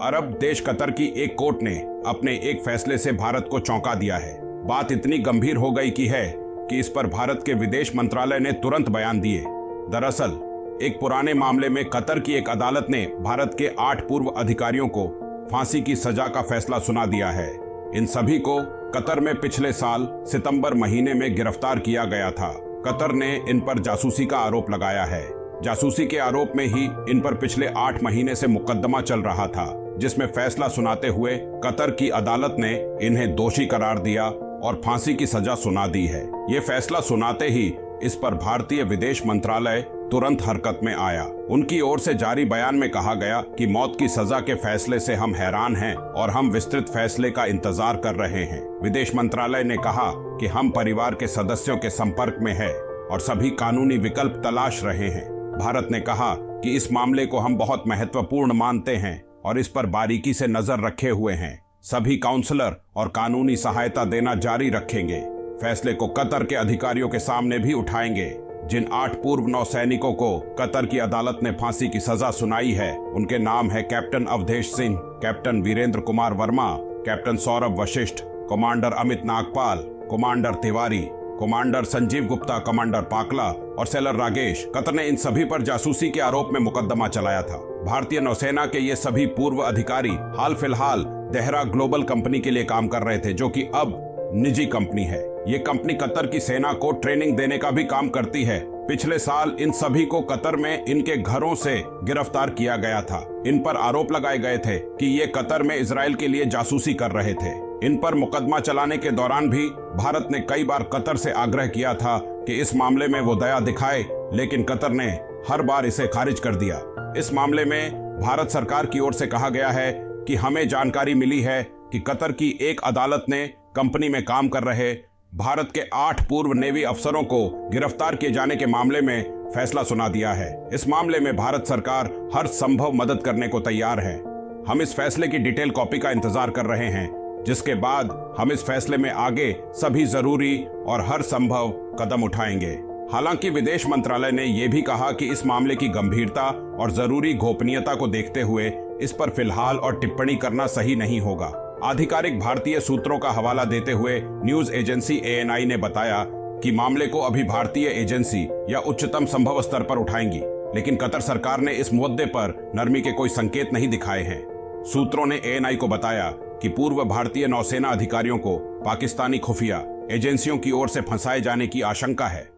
अरब देश कतर की एक कोर्ट ने अपने एक फैसले से भारत को चौंका दिया है। बात इतनी गंभीर हो गई कि इस पर भारत के विदेश मंत्रालय ने तुरंत बयान दिए। दरअसल एक पुराने मामले में कतर की एक अदालत ने भारत के 8 पूर्व अधिकारियों को फांसी की सजा का फैसला सुना दिया है। इन सभी को कतर में पिछले साल सितंबर महीने में गिरफ्तार किया गया था। कतर ने इन पर जासूसी का आरोप लगाया है। जासूसी के आरोप में ही इन पर पिछले 8 महीने से मुकदमा चल रहा था, जिसमें फैसला सुनाते हुए कतर की अदालत ने इन्हें दोषी करार दिया और फांसी की सजा सुना दी है। ये फैसला सुनाते ही इस पर भारतीय विदेश मंत्रालय तुरंत हरकत में आया। उनकी ओर से जारी बयान में कहा गया कि मौत की सजा के फैसले से हम हैरान हैं और हम विस्तृत फैसले का इंतजार कर रहे हैं। विदेश मंत्रालय ने कहा कि हम परिवार के सदस्यों के संपर्क में हैं और सभी कानूनी विकल्प तलाश रहे हैं। भारत ने कहा कि इस मामले को हम बहुत महत्वपूर्ण मानते हैं और इस पर बारीकी से नजर रखे हुए हैं। सभी काउंसलर और कानूनी सहायता देना जारी रखेंगे। फैसले को कतर के अधिकारियों के सामने भी उठाएंगे। जिन 8 पूर्व नौसैनिकों को कतर की अदालत ने फांसी की सजा सुनाई है, उनके नाम है captain Awadhesh Singh, captain Virendra Kumar Verma, captain Saurabh Vashisht, commander Amit Nagpal, commander Tiwari, commander Sanjeev Gupta, commander Pakala और सेलर रागेश। कतर ने इन सभी पर जासूसी के आरोप में मुकदमा चलाया था। भारतीय नौसेना के ये सभी पूर्व अधिकारी हाल फिलहाल देहरा ग्लोबल कंपनी के लिए काम कर रहे थे, जो कि अब निजी कंपनी है। ये कंपनी कतर की सेना को ट्रेनिंग देने का भी काम करती है। पिछले साल इन सभी को कतर में इनके घरों से गिरफ्तार किया गया था। इन पर आरोप लगाए गए थे कि ये कतर में इजराइल के लिए जासूसी कर रहे थे। इन पर मुकदमा चलाने के दौरान भी भारत ने कई बार कतर से आग्रह किया था कि इस मामले में वो दया दिखाए, लेकिन कतर ने हर बार इसे खारिज कर दिया। इस मामले में भारत सरकार की ओर से कहा गया है कि हमें जानकारी मिली है कि कतर की एक अदालत ने कंपनी में काम कर रहे भारत के 8 पूर्व नेवी अफसरों को गिरफ्तार किए जाने के मामले में फैसला सुना दिया है। इस मामले में भारत सरकार हर संभव मदद करने को तैयार है। हम इस फैसले की डिटेल कॉपी का इंतजार कर रहे हैं, जिसके बाद हम इस फैसले में आगे सभी जरूरी और हर संभव कदम उठाएंगे। हालांकि विदेश मंत्रालय ने यह भी कहा कि इस मामले की गंभीरता और जरूरी गोपनीयता को देखते हुए इस पर फिलहाल और टिप्पणी करना सही नहीं होगा। आधिकारिक भारतीय सूत्रों का हवाला देते हुए न्यूज एजेंसी ANI ने बताया कि मामले को अभी भारतीय एजेंसी या उच्चतम संभव स्तर पर उठाएंगी, लेकिन कतर सरकार ने इस मुद्दे पर नरमी के कोई संकेत नहीं दिखाए हैं। सूत्रों ने ANI को बताया कि पूर्व भारतीय नौसेना अधिकारियों को पाकिस्तानी खुफिया एजेंसियों की ओर से फंसाए जाने की आशंका है।